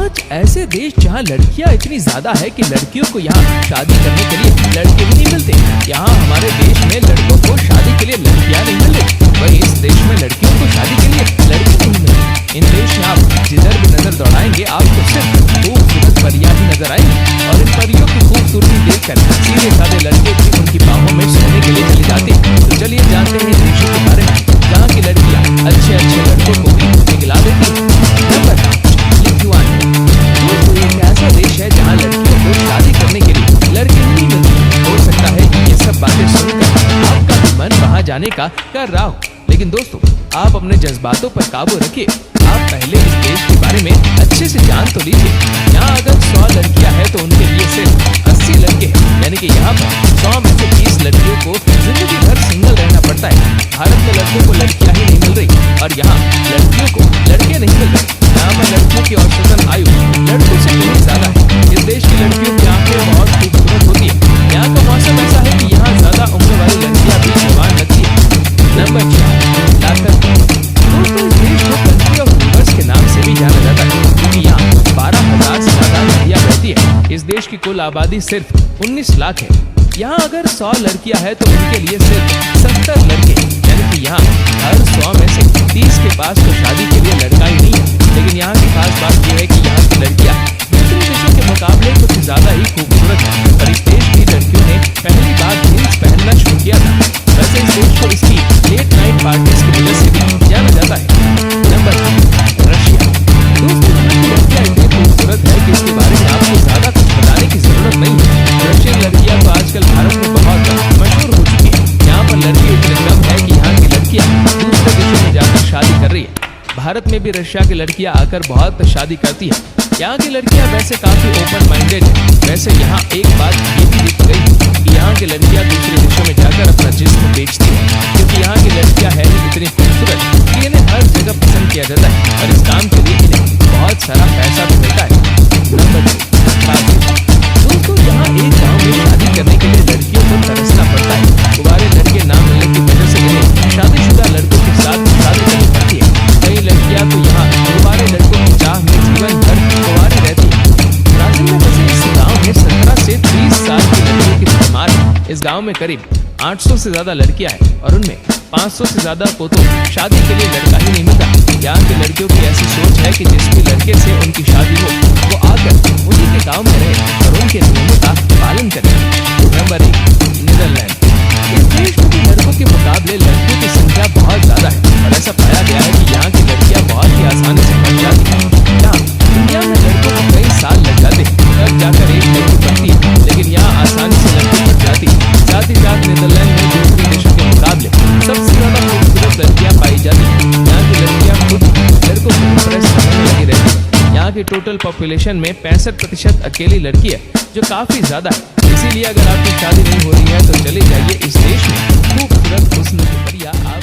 पांच ऐसे देश जहां लड़कियां इतनी ज्यादा है कि लड़कियों को यहाँ शादी करने के लिए लड़के भी नहीं मिलते। यहाँ हमारे देश में लड़कों को शादी के लिए लड़कियां नहीं मिल रही, वहीं इस देश में लड़कियों को शादी के लिए लड़के नहीं मिल रहे। इन देश में आप जिधर भी नजर दौड़ाएंगे आपको सिर्फ खूबसूरत परियां ही नजर आएंगी और इन परियों की खूबसूरती देखकर सीधे साधे लड़के भी उनकी बाहों में सोने के लिए चले जाते हैं। तो चलिए जानते हैं देशों के बारे में जहाँ की लड़कियाँ अच्छे अच्छे लड़कों को भी निकला देती हैं। Number 5, Lithuania. दोस्तों एक ऐसा देश है जहाँ लड़कियों को शादी करने के लिए लड़के नहीं मिलते। हो सकता है कि ये सब बातें सुनकर आपका भी मन वहाँ जाने का कर रहा हो, लेकिन दोस्तों आप अपने जज्बातों पर काबू रखिए। आप पहले इस देश के बारे में अच्छे से जान तो लीजिए। यहाँ अगर 100 लड़कियाँ हैं तो उनके लिए सिर्फ 80 लड़के हैं, यानी कि यहाँ पर 100 में से 20 लड़कियों को जिंदगी भर सिंगल रहना पड़ता है। भारत में लड़कों को लड़कियाँ ही नहीं मिल रही और यहाँ लड़कियों को लड़के नहीं मिल रहे। यहाँ पर लड़कियों की औसतन आयु लड़कों से बहुत ज्यादा है। इस देश की लड़कियों की आंखें बहुत खूबसूरत होती है। यहाँ का मौसम ऐसा है कि यहाँ ज्यादा उम्र वाली लड़कियाँ भी जवान लगती है। Number 4, Latvia. दोस्तों इस देश को कंट्री ऑफ रिवर्स के नाम से भी जाना जाता है क्योंकि यहाँ 12,000 से ज्यादा नदियाँ बहती है। इस देश की कुल आबादी सिर्फ 19 लाख है। यहाँ अगर 100 लड़कियाँ हैं तो उनके लिए सिर्फ 70 लड़के, यानी कि यहाँ हर 100 में से 30 के पास तो शादी के लिए लड़का ही नहीं है। लेकिन यहाँ की खास बात यह है कि यहाँ की लड़कियाँ दूसरे देशों के मुकाबले कुछ ज्यादा ही खूबसूरत है और इस देश की लड़कियों ने पहली बार जींस पहनना शुरू किया था। वैसे इस देश को इसकी लेट नाइट पार्टीज की वजह से भी जाना जाता है। Number 3, Russia. दोस्तों यहाँ की लड़कियाँ इतनी खूबसूरत है कि इसके बारे में आपको ज्यादा कुछ बताने की जरूरत नहीं है। रशियन लड़कियाँ तो आजकल भारत में बहुत मशहूर हो चुकी है। यहाँ पर लड़के इतने कम है कि यहाँ की लड़कियाँ दूसरे देशों में जाकर शादी कर रही है। भारत में भी रशिया की लड़कियां आकर बहुत शादी करती हैं। यहाँ की लड़कियां वैसे काफी ओपन माइंडेड है। वैसे यहाँ एक बात ये भी दिख गई कि यहाँ की लड़कियां दूसरे देशों में जाकर अपना जिस्म बेचती हैं, क्योंकि यहाँ की लड़कियां है ही इतनी खूबसूरत कि इन्हें हर जगह पसंद किया जाता है और इस काम के लिए इन्हें बहुत सारा पैसा भी मिलता है। नंबर 2, दोस्तों यहाँ एक गाँव में शादी करने के लिए लड़कियों को तरसना पड़ता है। कुंवारे लड़के ना मिलने की वजह से इन्हें शादीशुदा लड़कों के साथ शादी करनी पड़ती है। कई लड़कियां तो यहाँ कुंवारे लड़कों की चाह में जीवन भर कुंवारी रहती है। ब्राजील में बसे इस गांव में 17 से 30 साल की लड़कियों की भरमार है। इस गांव में करीब 800 से ज्यादा लड़कियां हैं और उनमें 500 से ज्यादा को तो शादी के लिए लड़का ही नहीं मिलता। यहाँ के लड़कियों की ऐसी सोच है कि जिस भी लड़के से उनकी शादी हो वो आकर उन्हीं के गाँव में रहे और उनके नियमों का पालन करे। Number 1, Netherlands. इस देश में भी लड़कों के मुकाबले लड़कियों की संख्या बहुत ज्यादा है और ऐसा पाया गया है कि यहाँ की लड़कियाँ बहुत ही आसानी से बन जाती हैं। यहाँ इंडिया में लड़कों को कई साल लग जाते हैं तब जाकर एक लड़की बनती है, लेकिन यहाँ आसानी से लड़की बन जाती है। साथ ही साथ नीदरलैंड में दूसरे देशों के मुकाबले सबसे ज्यादा खूबसूरत लड़कियाँ पाई जाती हैं। यहाँ की लड़कियाँ खुद लड़कों को इम्प्रेस करने में लगी रहती है। यहाँ की टोटल पॉपुलेशन में 65% अकेली लड़की है, जो काफी ज्यादा है। इसीलिए अगर आपकी शादी नहीं हो रही है तो चले जाइए इस देश में खूबसूरत हुस्न की परियां आप